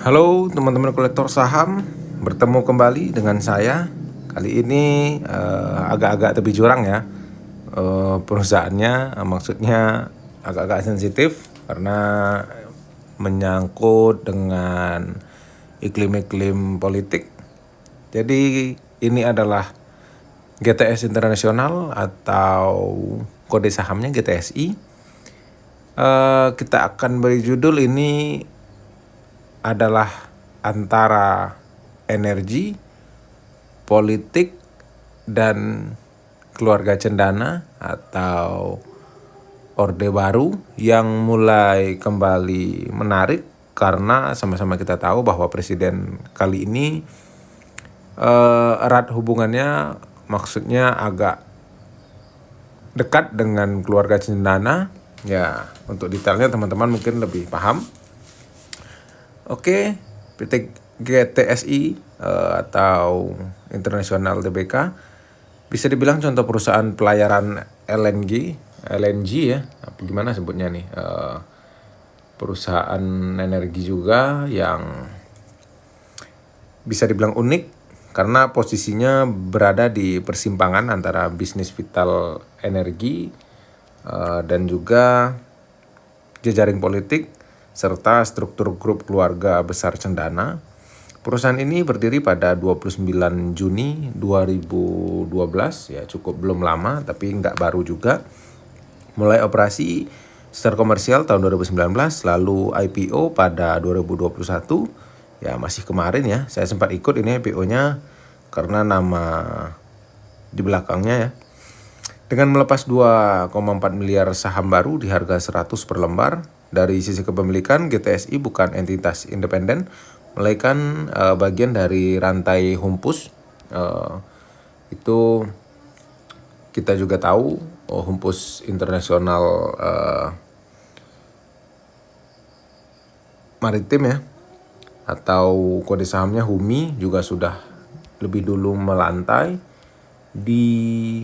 Halo teman-teman kolektor saham, bertemu kembali dengan saya. Kali ini agak-agak tepi jurang ya. Perusahaannya maksudnya agak-agak sensitif karena menyangkut dengan iklim-iklim politik. Jadi ini adalah GTS Internasional atau kode sahamnya GTSI. Kita akan beri judul ini adalah antara energi, politik, dan keluarga cendana atau orde baru yang mulai kembali menarik karena sama-sama kita tahu bahwa presiden kali ini erat hubungannya, maksudnya agak dekat dengan keluarga cendana. Ya, untuk detailnya teman-teman mungkin lebih paham. Oke, PT GTSI atau Internasional Tbk bisa dibilang contoh perusahaan pelayaran LNG ya, apa gimana sebutnya nih, perusahaan energi juga yang bisa dibilang unik karena posisinya berada di persimpangan antara bisnis vital energi dan juga jejaring politik serta struktur grup keluarga besar cendana. Perusahaan ini berdiri pada 29 Juni 2012, ya cukup belum lama tapi nggak baru juga. Mulai operasi secara komersial tahun 2019, lalu IPO pada 2021, ya masih kemarin ya. Saya sempat ikut ini IPO-nya karena nama di belakangnya ya. Dengan melepas 2,4 miliar saham baru di harga 100 per lembar. Dari sisi kepemilikan, GTSI bukan entitas independen, melainkan bagian dari rantai Humpus. Itu kita juga tahu, Humpus Internasional Maritim ya, atau kode sahamnya HUMI juga sudah lebih dulu melantai di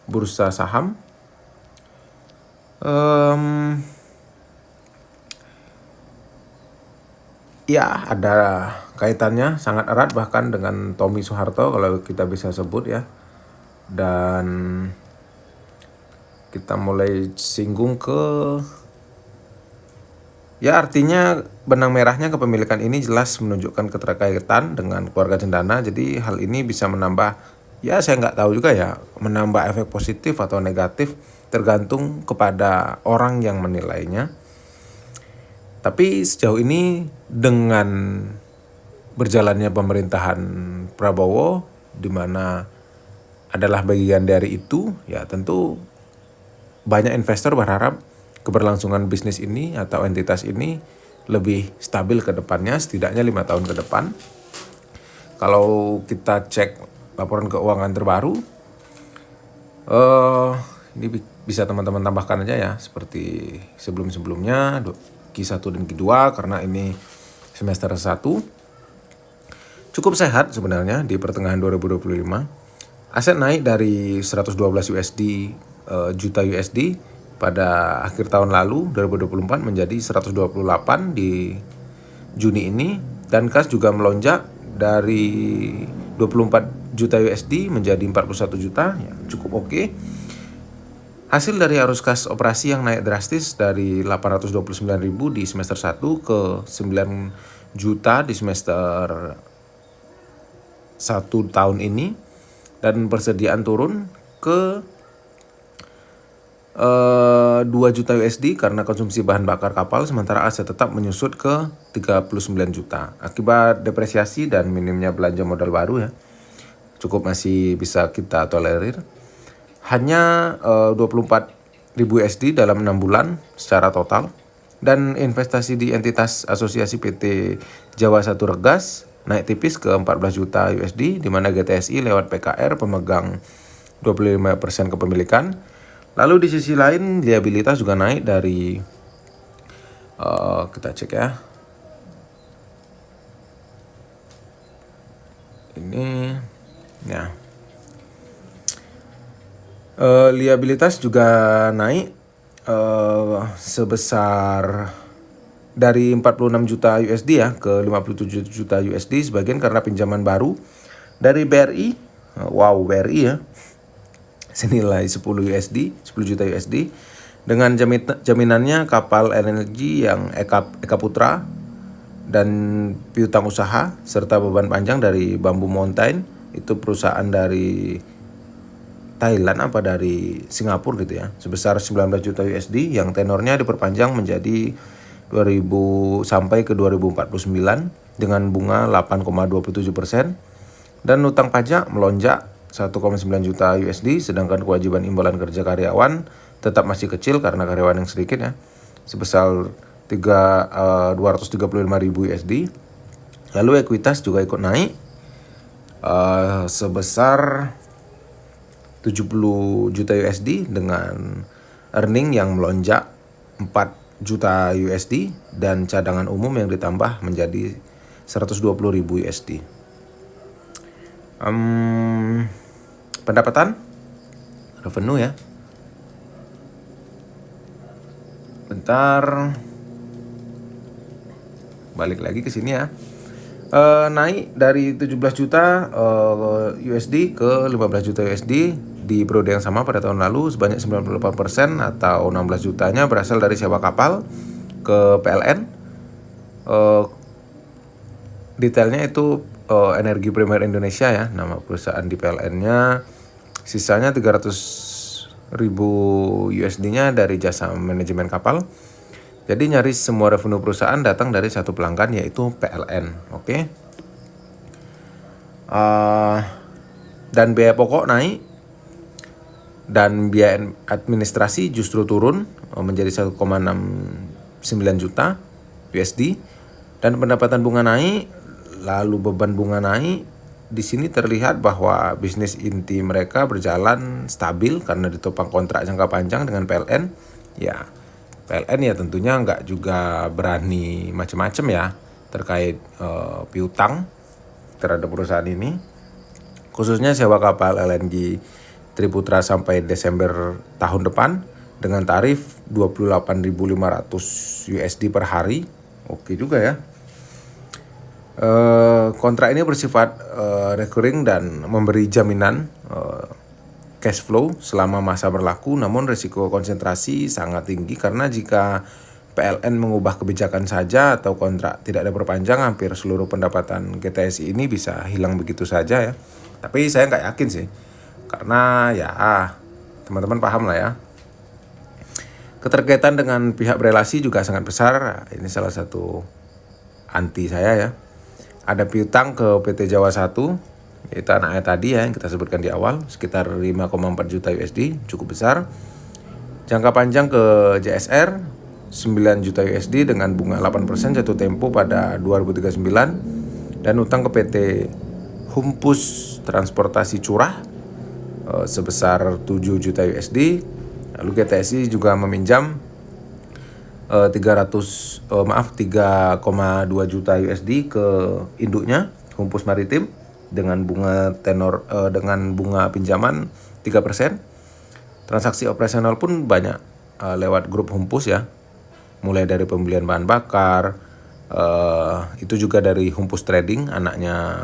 bursa saham. Ya, ada kaitannya sangat erat bahkan dengan Tommy Soeharto kalau kita bisa sebut ya. Dan kita mulai singgung ke, ya artinya benang merahnya kepemilikan ini jelas menunjukkan keterkaitan dengan keluarga cendana. Jadi hal ini bisa menambah, ya saya nggak tahu juga ya, menambah efek positif atau negatif tergantung kepada orang yang menilainya. Tapi sejauh ini dengan berjalannya pemerintahan Prabowo, di mana adalah bagian dari itu, ya tentu banyak investor berharap keberlangsungan bisnis ini atau entitas ini lebih stabil ke depannya, setidaknya 5 tahun ke depan. Kalau kita cek laporan keuangan terbaru, ini bisa teman-teman tambahkan aja ya, seperti sebelum-sebelumnya Q1 dan Q2 karena ini semester 1. Cukup sehat sebenarnya di pertengahan 2025. Aset naik dari 112 juta USD pada akhir tahun lalu 2024 menjadi 128 di Juni ini, dan kas juga melonjak dari 24 juta USD menjadi 41 juta, ya cukup oke. Hasil dari arus kas operasi yang naik drastis dari 829.000 di semester 1 ke 9 juta di semester 1 tahun ini, dan persediaan turun ke 2 juta USD karena konsumsi bahan bakar kapal, sementara aset tetap menyusut ke 39 juta akibat depresiasi dan minimnya belanja modal baru ya. Cukup masih bisa kita tolerir. Hanya 24.000 USD dalam 6 bulan secara total. Dan investasi di entitas asosiasi PT Jawa Satu Regas naik tipis ke 14 juta USD, di mana GTSI lewat PKR pemegang 25% kepemilikan. Lalu di sisi lain liabilitas juga naik dari kita cek ya. Ini ya. Liabilitas juga naik sebesar dari 46 juta USD ya ke 57 juta USD, sebagian karena pinjaman baru dari BRI. Wow, BRI ya, senilai 10 juta USD dengan jaminannya kapal energi yang Eka Putra dan piutang usaha serta beban panjang dari Bamboo Mountain, itu perusahaan dari Thailand apa dari Singapura gitu ya, sebesar 19 juta USD yang tenornya diperpanjang menjadi 2000 sampai ke 2049 dengan bunga 8,27%, dan utang pajak melonjak 1,9 juta USD, sedangkan kewajiban imbalan kerja karyawan tetap masih kecil karena karyawan yang sedikit ya, sebesar 235.000 USD. Lalu ekuitas juga ikut naik sebesar 70 juta USD dengan earning yang melonjak 4 juta USD dan cadangan umum yang ditambah menjadi 120.000 USD. Pendapatan revenue ya. Bentar. Balik lagi ke sini ya. Naik dari 17 juta USD ke 15 juta USD di periode yang sama pada tahun lalu, sebanyak 98% atau 16 jutanya berasal dari sewa kapal ke PLN. Detailnya itu Energi Primer Indonesia ya, nama perusahaan di PLN-nya. Sisanya 300.000 USD-nya dari jasa manajemen kapal. Jadi nyaris semua revenue perusahaan datang dari satu pelanggan, yaitu PLN. Oke. Dan biaya pokok naik dan biaya administrasi justru turun menjadi 1,69 juta USD, dan pendapatan bunga naik, lalu beban bunga naik. Di sini terlihat bahwa bisnis inti mereka berjalan stabil karena ditopang kontrak jangka panjang dengan PLN. Ya, PLN ya tentunya nggak juga berani macam-macam ya terkait piutang terhadap perusahaan ini. Khususnya sewa kapal LNG Triputra sampai Desember tahun depan dengan tarif 28.500 USD per hari. Oke juga ya. Kontrak ini bersifat recurring dan memberi jaminan cash flow selama masa berlaku, namun risiko konsentrasi sangat tinggi karena jika PLN mengubah kebijakan saja atau kontrak tidak ada perpanjang, hampir seluruh pendapatan GTSI ini bisa hilang begitu saja ya. Tapi saya nggak yakin sih, karena ya teman-teman paham lah ya. Keterkaitan dengan pihak berelasi juga sangat besar. Ini salah satu anti saya ya. Ada piutang ke PT Jawa 1, yaitu anaknya tadi ya yang kita sebutkan di awal, sekitar 5,4 juta USD, cukup besar. Jangka panjang ke JSR 9 juta USD dengan bunga 8% jatuh tempo pada 2039, dan utang ke PT Humpus Transportasi Curah sebesar 7 juta USD. Lalu GTSI juga meminjam 3,2 juta USD ke induknya Humpus Maritim dengan bunga dengan bunga pinjaman 3%. Transaksi operasional pun banyak lewat grup Humpus ya, mulai dari pembelian bahan bakar, itu juga dari Humpus Trading, anaknya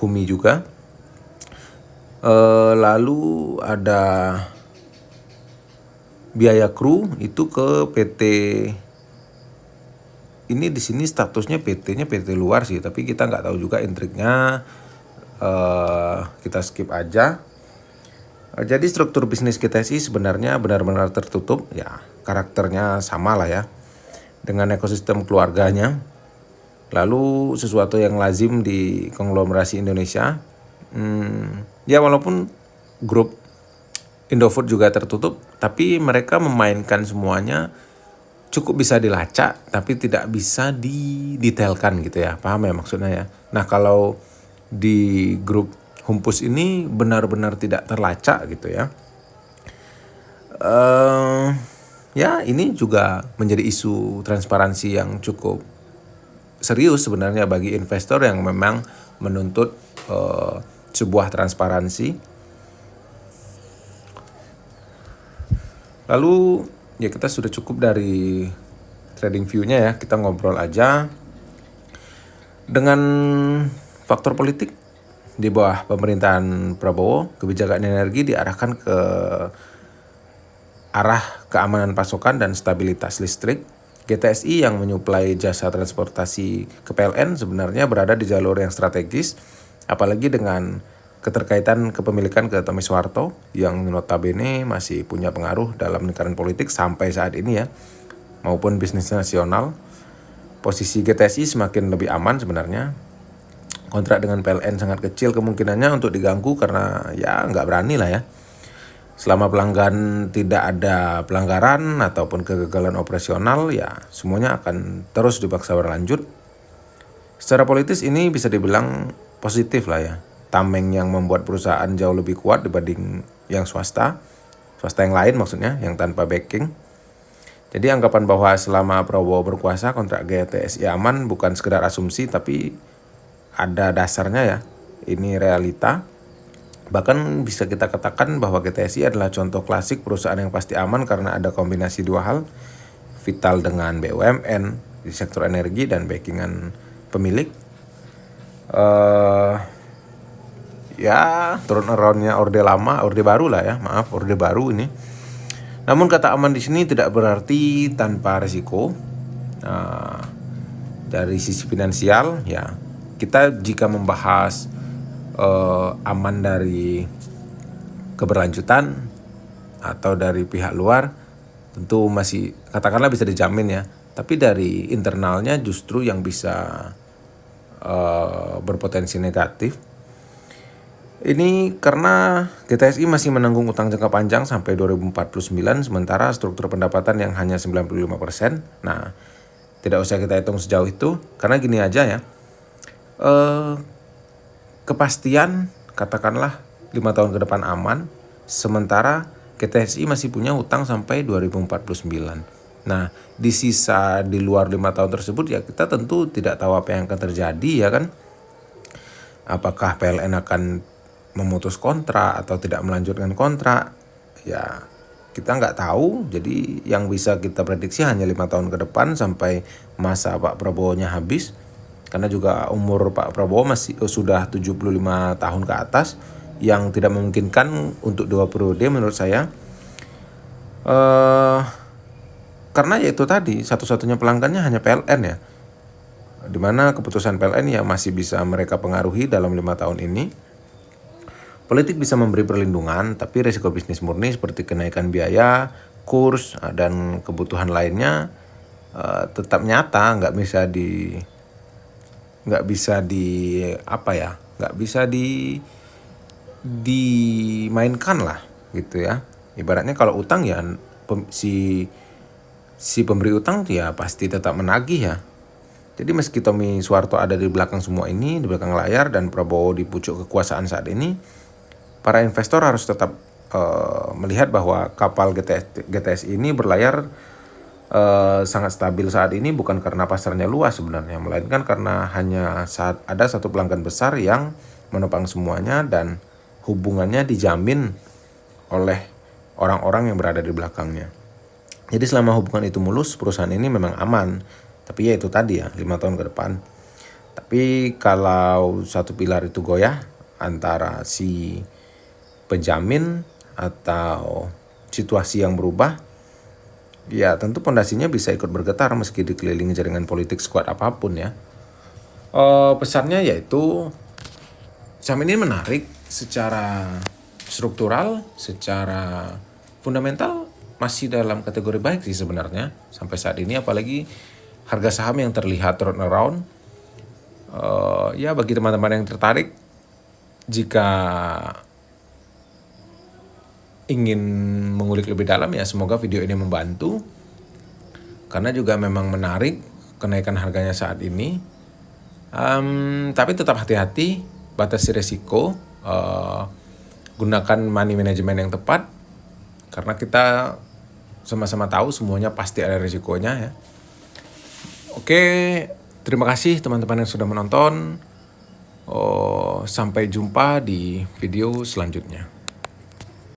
Humi juga. Lalu ada biaya kru itu ke PT, ini di sini statusnya PT-nya PT luar sih, tapi kita nggak tahu juga intriknya, kita skip aja. Jadi struktur bisnis kita sih sebenarnya benar-benar tertutup ya, karakternya sama lah ya dengan ekosistem keluarganya. Lalu sesuatu yang lazim di konglomerasi Indonesia, ya walaupun grup Indofood juga tertutup, tapi mereka memainkan semuanya cukup bisa dilacak, tapi tidak bisa didetailkan gitu ya, paham ya maksudnya ya. Nah kalau di grup Humpus ini benar-benar tidak terlacak gitu ya. Ya ini juga menjadi isu transparansi yang cukup serius sebenarnya bagi investor yang memang menuntut sebuah transparansi. Lalu ya kita sudah cukup dari trading view-nya ya, kita ngobrol aja. Dengan faktor politik di bawah pemerintahan Prabowo, kebijakan energi diarahkan ke arah keamanan pasokan dan stabilitas listrik. GTSI yang menyuplai jasa transportasi ke PLN sebenarnya berada di jalur yang strategis, apalagi dengan keterkaitan kepemilikan ke Tommy Soeharto yang notabene masih punya pengaruh dalam lingkaran politik sampai saat ini ya, maupun bisnis nasional. Posisi GTSI semakin lebih aman sebenarnya. Kontrak dengan PLN sangat kecil kemungkinannya untuk diganggu karena ya nggak berani lah ya. Selama pelanggan tidak ada pelanggaran ataupun kegagalan operasional, ya semuanya akan terus dipaksa berlanjut. Secara politis ini bisa dibilang positif lah ya. Tameng yang membuat perusahaan jauh lebih kuat dibanding yang swasta yang lain maksudnya, yang tanpa backing. Jadi anggapan bahwa selama Prabowo berkuasa kontrak GTSI aman bukan sekedar asumsi tapi ada dasarnya ya. Ini realita. Bahkan bisa kita katakan bahwa GTSI adalah contoh klasik perusahaan yang pasti aman karena ada kombinasi dua hal, vital dengan BUMN di sektor energi dan backingan pemilik. Ya turun around-nya orde lama, orde baru lah ya, orde baru ini. Namun kata aman di sini tidak berarti tanpa risiko. Dari sisi finansial ya, kita jika membahas aman dari keberlanjutan atau dari pihak luar tentu masih katakanlah bisa dijamin ya, tapi dari internalnya justru yang bisa berpotensi negatif. Ini karena GTSI masih menanggung utang jangka panjang sampai 2049 sementara struktur pendapatan yang hanya 95%. Nah, tidak usah kita hitung sejauh itu karena gini aja ya. Kepastian katakanlah 5 tahun ke depan aman, sementara GTSI masih punya utang sampai 2049. Nah, di sisa di luar 5 tahun tersebut ya kita tentu tidak tahu apa yang akan terjadi ya kan. Apakah PLN akan memutus kontrak atau tidak melanjutkan kontrak? Ya kita nggak tahu. Jadi yang bisa kita prediksi hanya 5 tahun ke depan sampai masa Pak Prabowo-nya habis. Karena juga umur Pak Prabowo masih sudah 75 tahun ke atas yang tidak memungkinkan untuk 2 periode menurut saya. Karena ya itu tadi satu-satunya pelanggannya hanya PLN ya. Dimana keputusan PLN ya masih bisa mereka pengaruhi dalam 5 tahun ini. Politik bisa memberi perlindungan, tapi risiko bisnis murni seperti kenaikan biaya, kurs, dan kebutuhan lainnya tetap nyata, nggak bisa dimainkan lah gitu ya. Ibaratnya kalau utang ya si pemberi utang ya pasti tetap menagih ya. Jadi meski Tommy Soeharto ada di belakang semua ini, di belakang layar, dan Prabowo di pucuk kekuasaan saat ini, para investor harus tetap melihat bahwa kapal GTS ini berlayar sangat stabil saat ini bukan karena pasarnya luas sebenarnya, melainkan karena hanya saat ada satu pelanggan besar yang menopang semuanya dan hubungannya dijamin oleh orang-orang yang berada di belakangnya. Jadi selama hubungan itu mulus, perusahaan ini memang aman. Tapi ya itu tadi ya, 5 tahun ke depan. Tapi kalau satu pilar itu goyah, antara si penjamin atau situasi yang berubah, ya tentu pondasinya bisa ikut bergetar meski dikelilingi jaringan politik sekuat apapun ya. Pesannya yaitu saham ini menarik secara struktural, secara fundamental masih dalam kategori baik sih sebenarnya sampai saat ini, apalagi harga saham yang terlihat turn around. Ya bagi teman-teman yang tertarik, jika ingin mengulik lebih dalam ya semoga video ini membantu, karena juga memang menarik kenaikan harganya saat ini. Tapi tetap hati-hati, batasi risiko, gunakan money management yang tepat, karena kita sama-sama tahu semuanya pasti ada risikonya ya. Oke, terima kasih teman-teman yang sudah menonton. Sampai jumpa di video selanjutnya.